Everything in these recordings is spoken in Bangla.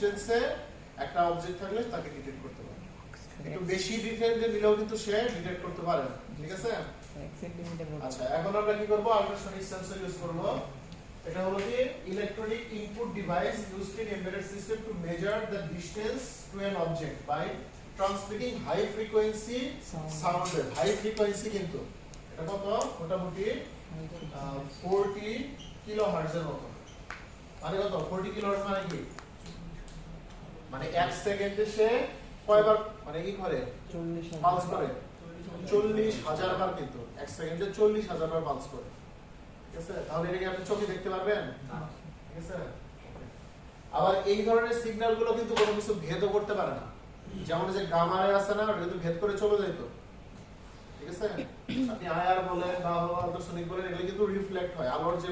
ডিসটেন্সে একটা অবজেক্ট থাকলে তাকে ডিটেক্ট করতে পারে। একটু বেশি ডিটেইলে নিলেও কিন্তু সে ডিটেক্ট করতে পারে না, ঠিক আছে? 1 সেন্টিমিটার। আচ্ছা, এখন আমরা কি করব? আল্ট্রাসনিক সেন্সর ইউজ করব। এটা হলো কি electronic input device used in embedded system to measure the distance to an object by transmitting high frequency sound wave. High frequency কিন্তু এটা কত? মোটামুটি 40 কিলোহার্টজ এর মতো। মানে কত? 40 কিলোহার্টজ মানে কি? মানে 1 সেকেন্ডে সে কয়বার মানে কি করে? 40,000 পালস করে। 40,000 বার কিন্তু 1 সেকেন্ডে 40,000 বার পালস করে। ঠিক আছে? তাহলে এটা কি আপনি চোখে দেখতে পারবেন? না। ঠিক আছে? আবার এই ধরনের সিগন্যাল গুলো কিন্তু কোনো কিছু ভেদও করতে পারে না। যেমন যে গামা রে আছে না, ওটা কিন্তু ভেদ করে চলে যায় তো। ঠিক আছে? আপনি আইআর বলেন বা আল্ট্রাসনিক বলেন, এগুলো কিন্তু রিফ্লেক্ট হয়। আলোর যে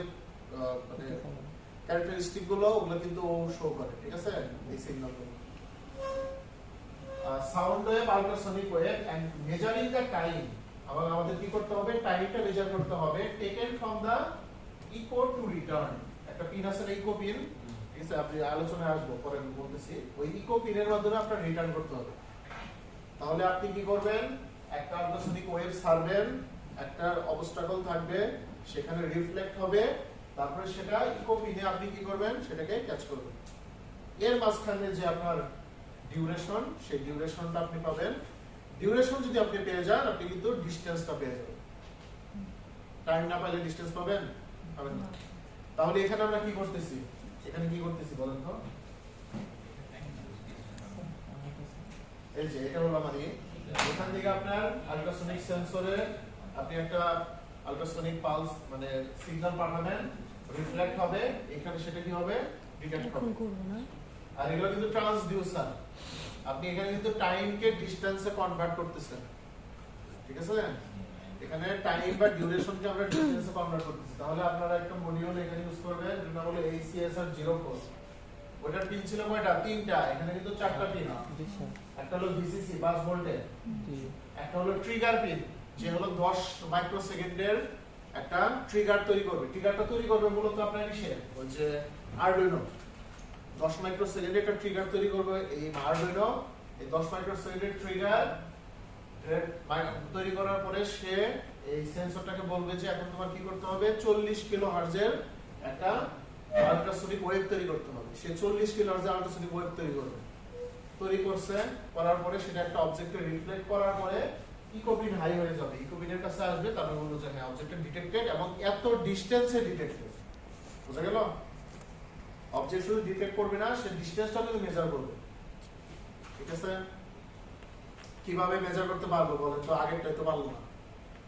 মানে ক্যারেক্টারিস্টিক গুলো ওগুলো কিন্তু ও শো করে। ঠিক আছে? এই সিগন্যাল গুলো। Sound wave, ultrasonic wave and measuring the time. আবার আমাদের কি করতে হবে? টাইমটা মেজার করতে হবে। Taken from the echo to return. একটা পিন আছে না, ইকো পিন। ঠিক আছে? আপনি আলোচনায় আসবো পরে আমি বলতেছি। ওই ইকো পিনের মাধ্যমে আপনার রিটার্ন করতে হবে। তাহলে আপনি কি করবেন? একটা আল্ট্রাসনিক ওয়েভ ছাড়বেন, একটা অবস্ট্রাকল থাকবে, সেখানে রিফ্লেক্ট হবে, তারপরে সেটা ইকো পিনে আপনি কি করবেন? সেটাকে ক্যাচ করবেন। এর মাঝখানে যে আপনার ডিউরেশন, সেই ডিউরেশনটা আপনি পাবেন। ডিউরেশন যদি আপনি পেয়ে যান, আপনি কিন্তু ডিসটেন্সটা পেয়ে যাবেন। টাইম না পাইলে ডিসটেন্স পাবেন? পাবেন না। তাহলে এখানে আমরা কি করতেছি? এখানে কি করতেছি বলেন তো? এই যে এটা হলো মানে এখান থেকে আপনার আল্ট্রাসনিক সেন্সরে আপনি একটা আল্ট্রাসনিক পালস মানে সিগন্যাল পাঠাবেন, রিফ্লেক্ট হবে, এখানে সেটা কি হবে? ডিটেক্ট হবে। আর এগুলো কিন্তু ট্রান্সডিউসার। আপনি এখানে কিন্তু টাইমকে ডিসটেন্সে কনভার্ট করতেছেন। ঠিক আছে? এখানে টাইম বা ডিউরেশনকে আমরা ডিসটেন্সে কনভার্ট করতেছি। তাহলে আপনারা একটা মডিউল এখানে ইউজ করবেন, যেটা হলো ACSR 04। ওটার পিন ছিল কয়টা? 3টা। এখানে কিন্তু 4টা পিন। একটা হলো VCC 5 ভোল্টের, একটা হলো ট্রিগার পিন, যে হলো 10 মাইক্রোসেকেন্ডের একটা ট্রিগার তৈরি করবে। ট্রিগারটা তৈরি করবে মূলত আপনার কিসে? ওই যে আরডুইনো 10 মাইক্রোসেকেন্ডে একটা ট্রিগার তৈরি করবে। এই আরডুইনো এই 10 মাইক্রোসেকেন্ডের ট্রিগার তৈরি করার পরে সে এই সেন্সরটাকে বলবে যে এখন তোমার কি করতে হবে? 40 কিলোহার্টজের একটা আল্ট্রাসনিক ওয়েভ তৈরি করতে হবে। সে 40 কিলোহার্টজের আল্ট্রাসনিক ওয়েভ তৈরি করবে। তৈরি করছে, করার পরে সেটা একটা অবজেক্টে রিফ্লেক্ট করার পরে ইকোপিন হাই হয়ে যাবে। ইকোপিনের কাছে আসবে, তারপরে বলবো যে হ্যাঁ অবজেক্টটা ডিটেক্টেড এবং এত ডিসটেন্সে ডিটেক্টেড। বুঝা গেল? অবজেক্ট শুধু ডিটেক্ট করবে না, সে ডিসটেন্সটাও কিন্তু মেজার করবে। ঠিক আছে? কিভাবে মেজার করতে পারবো বলেন তো? আগেরটাই তো পারলো না,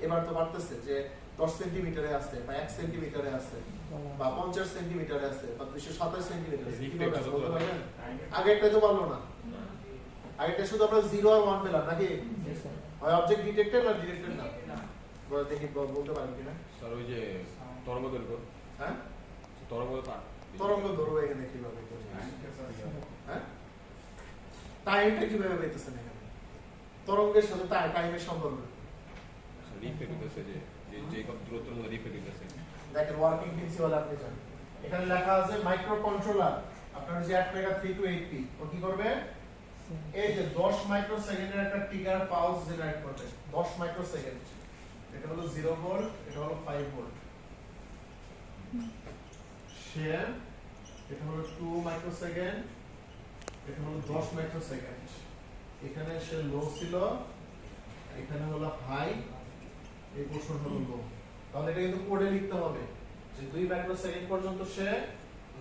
এবার তো পারতেছে যে 10 সেন্টিমিটারে আছে বা 1 সেন্টিমিটারে আছে বা 50 সেন্টিমিটারে আছে বা 227 সেন্টিমিটারে আছে। কিভাবে আছে বলতে পারবেন? আগেরটাই তো পারলো না। আগেরটা শুধু আমরা 0 আর 1 পেলাম নাকি? হয় অবজেক্ট ডিটেক্টেড না ডিটেক্টেড না। বলে দেখি বলতে পারবেন কিনা? স্যার ওই যে তরঙ্গ দৈর্ঘ্য, হ্যাঁ তরঙ্গ ধরবো এখানে কিভাবে করবে? হ্যাঁ টাইমটা কিভাবে পেতেছেন এখানে? তরঙ্গের সাথে টাইমের সম্পর্ক রিফ্লেক্ট হইতেছে যে কত দূরত্বের মধ্যে রিফ্লেক্ট হইতেছে। দেখেন ওয়ার্কিং প্রিন্সিপাল আপনি জানেন। এখানে লেখা আছে মাইক্রো কন্ট্রোলার আপনার যে 8 ও কি করবে? এই যে 10 মাইক্রোসেকেন্ডের একটা ট্রিগার পালস জেনারেট করবে। 10 মাইক্রোসেকেন্ড। এটা হলো 0 ভোল্ট, এটা হলো 5 ভোল্ট। সে এটা হলো 2 মাইক্রোসেকেন্ড, এটা হলো 10 মাইক্রোসেকেন্ড। এখানে সে লো ছিল, এখানে হলো হাই, এই পোরশন হলো লো। তাহলে এটা কিন্তু কোডে লিখতে হবে যে 2 মাইক্রোসেকেন্ড পর্যন্ত সে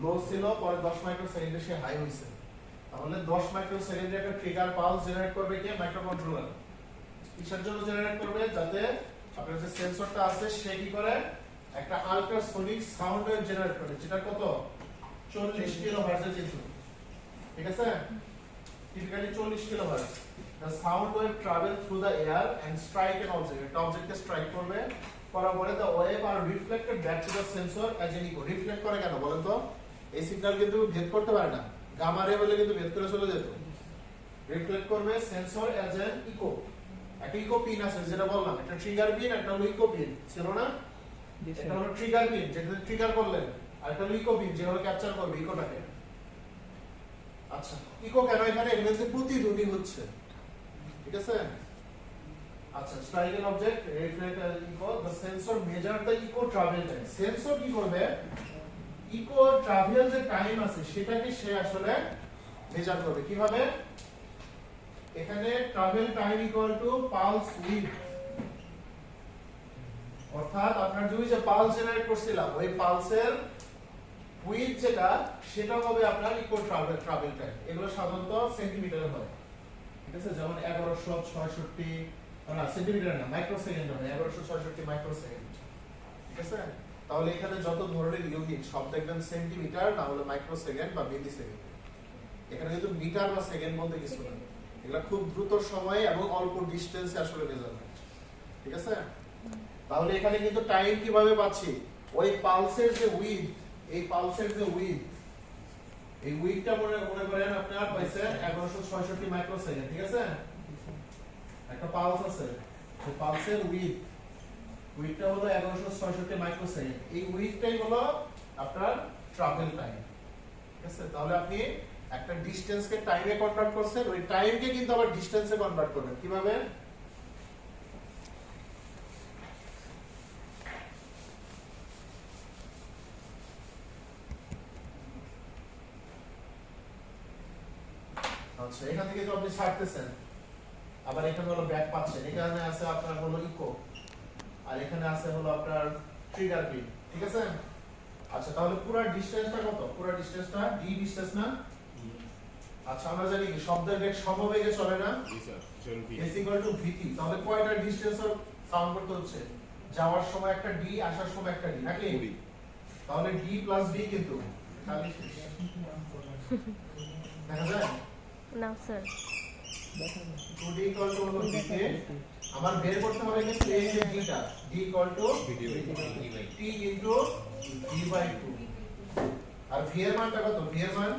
লো ছিল, পরে 10 মাইক্রোসেকেন্ডে সে হাই হইছে। তাহলে 10 মাইক্রোসেকেন্ডে একটা ট্রিগার পালস জেনারেট করবে কে? মাইক্রোকন্ট্রোলার। কিসের জন্য জেনারেট করবে? যাতে আপনার যে সেন্সরটা আছে সে কি করে? একটা আল্ট্রাসনিক সাউন্ড ওয়েভ জেনারেট করে, যেটা কত? 40 কিলোহার্টজ কিন্তু। ঠিক আছে? Typically 40 kilohertz. The sound wave travel through the air and strike an object. একটা অবজেক্টকে স্ট্রাইক করবে, করার পরে the wave are reflected back to the sensor as an echo. Reflect করে কেন বলেন তো? এই সিগন্যাল কিন্তু ভেদ করতে পারে না। গামা রে বলে কিন্তু ভেদ করে চলে যেত। রিফ্লেক্ট করবে সেন্সর as an echo. একটা ইকো পিন আছে যেটা বললাম, একটা ট্রিগার পিন, একটা হলো ইকো পিন, ছিল না? এটা হলো ট্রিগার পিন যেটা ট্রিগার করলেন, আর একটা হলো ইকো পিন যেটা ক্যাপচার করবে ইকোটাকে। আচ্ছা ইকো কেন এখানে এখানে প্রতিধ্বনি হচ্ছে ঠিক আছে আচ্ছা স্ট্রাইকেল object reflector echo the sensor measure the echo travel time sensor কি করবে ইকো ট্রাভেল যে টাইম আছে সেটাকে সে আসলে মেজার করবে কিভাবে এখানে travel time equal to pulse with অর্থাৎ আপনার যে পালস জেনারেট করছিলাম ওই পালসের উইথ যেটা সেটা হবে আপনার ইকো ট্রাভেল টাইম এগুলো সাধারণত সেন্টিমিটারে হয় ঠিক আছে যেমন 1166 না সেন্টিমিটার না মাইক্রোসেকেন্ড হয় 1166 মাইক্রোসেকেন্ড ঠিক আছে তাহলে এখানে যত ধরনের ইউনিট সব দেখবেন সেন্টিমিটার না হলে মাইক্রোসেকেন্ড বা মিলি সেকেন্ড এখানে কিন্তু মিটার বা সেকেন্ড বলতে কিছু না এগুলা খুব দ্রুত সময়ে এবং অল্প ডিসটেন্সে আসলে মেজারমেন্ট ঠিক আছে তাহলে এখানে কিন্তু টাইম কিভাবে পাচ্ছি ওই পালসের যে উইথ এই পালসের যে উইথ এই উইথটা মনে করেন আপনার পাইছে 1166 মাইক্রোসেকেন্ড ঠিক আছে একটা পালস আছে সেই পালসের উইথটা হলো 1166 মাইক্রোসেকেন্ড এই উইথটাই হলো আপনার ট্রাভেল টাইম ঠিক আছে তাহলে আপনি একটা ডিসটেন্সকে টাইমে কনভার্ট করছেন ওই টাইমকে কিন্তু আবার ডিসটেন্সে কনভার্ট করবেন কিভাবে আচ্ছা এখান থেকে তো আপনি ছাড়তেছেন আবার এখানে হলো ব্যাক পাচ্ছেন এখানে আছে আপনার হলো ইকো আর এখানে আছে হলো আপনার ট্রিগার বিট ঠিক আছে আচ্ছা তাহলে পুরো ডিসটেন্সটা কত পুরো ডিসটেন্সটা ডি ডিসটেন্স না আচ্ছা আমরা জানি কি শব্দের বেগ সমবেগে চলে না জি স্যার চলুন s = vt তাহলে কয়টা ডিসটেন্স কাউন্ট করতে হচ্ছে যাওয়ার সময় একটা d আসার সময় একটা d নাকি তাহলে d + d কিন্তু খালি দেখা যায় না স্যার 2d = হলো vt আমার বের করতে হবে কি এই যে dটা d = t into v/2 আর v এর মানটা কত v এর মান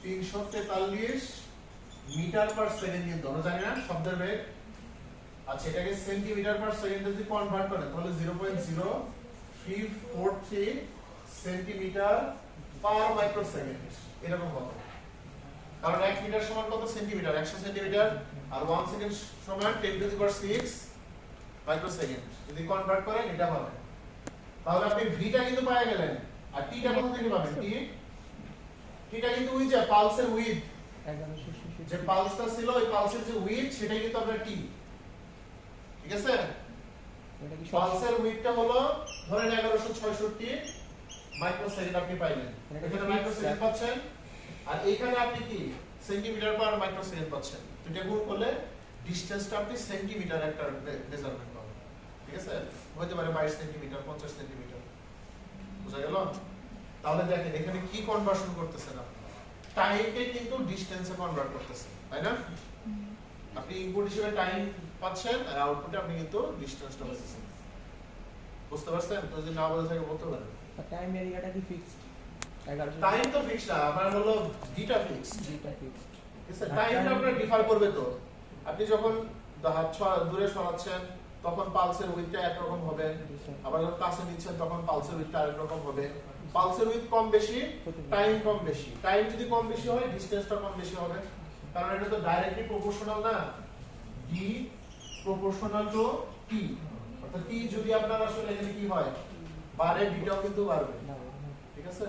343 মিটার পার সেকেন্ড কিন্তু আমরা জানি না শব্দের বেগ আচ্ছা এটাকে সেন্টিমিটার পার সেকেন্ডে যদি কনভার্ট করেন তাহলে 0.0343 সেন্টিমিটার পার মাইক্রোসেকেন্ড এরকম হবে কারণ 1 মিটার সমান কত সেন্টিমিটার 100 সেন্টিমিটার আর 1 সেকেন্ড সমান 10⁶ মাইক্রোসেকেন্ড যদি কনভার্ট করেন এটা হবে তাহলে আপনি ভিটা কিন্তু পেয়ে গেলেন আর টিটা কত থেকে পাবেন টিটা কিন্তু ওই যে পালসের উইথ 1166 যে পালসটা ছিল ওই পালসের যে উইথ সেটাই কিন্তু আপনার টি ঠিক আছে এটা কি পালসের উইথটা হলো ধরেন 1166 মাইক্রোসেকেন্ড আপনি পাইলেন এখানে মাইক্রোসেকেন্ড পাচ্ছেন আর এখানে আপনি কি সেন্টিমিটার পার মাইক্রোসেকেন্ড পাচ্ছেন দুটো গুণ করলে ডিসটেন্সটা আপনি সেন্টিমিটার একটা মেজারমেন্ট পাবেন ঠিক আছে হতে পারে 22 সেন্টিমিটার 50 সেন্টিমিটার বুঝা গেল তাহলে দেখেন এখানে কি কনভার্সন করতেছেন আপনি টাইমকে কিন্তু ডিসটেন্সে কনভার্ট করতেছেন তাই না আপনি ইনপুট হিসেবে টাইম পাচ্ছেন আর আউটপুটে আপনি কিন্তু ডিসটেন্সটা পাচ্ছেন বুঝতে পারছেন তো যদি না বলে থাকে বলতে পারেন টাইম এরিয়াটা কি ফিক্সড 1100 টাইম তো ফিক্স না আমার হলো ডিটা ফিক্স এটা ফিক্সড ঠিক আছে টাইমটা আপনার ডিফার করবে তো আপনি যখন হাত দূরে সরাচ্ছেন তখন পালসের উইথটা একরকম হবে আবার যখন কাছে নিচ্ছেন তখন পালসের উইথটা আরেক রকম হবে পালসের উইথ কম বেশি টাইম কম বেশি টাইম যদি কম বেশি হয় ডিসটেন্সটা কম বেশি হবে কারণ এটা তো ডাইরেক্টলি প্রপোর্শনাল না ডি প্রপোর্শনাল টু টি অর্থাৎ টি যদি আপনার আসলে এখানে কি হয় বাড়ে ডিটাও কিন্তু বাড়বে ঠিক আছে